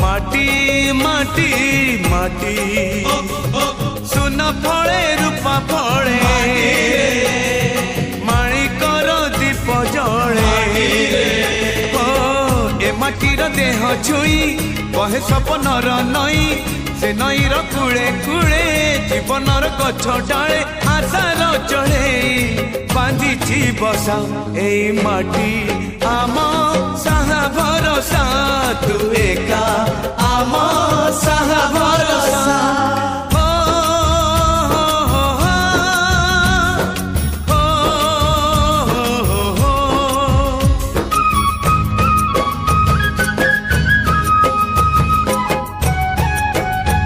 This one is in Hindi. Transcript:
माटी माटी माटी सुन फले रूपा फले माणिकर दीप जले ए माटीर देह छुई कहे सपनर नई से नईर कूले कूले जीवनर गछ डाले आशार चढ़े बांधी बसा ए माटी आम साहा भरोसा तू एका आम साहा भरोसा।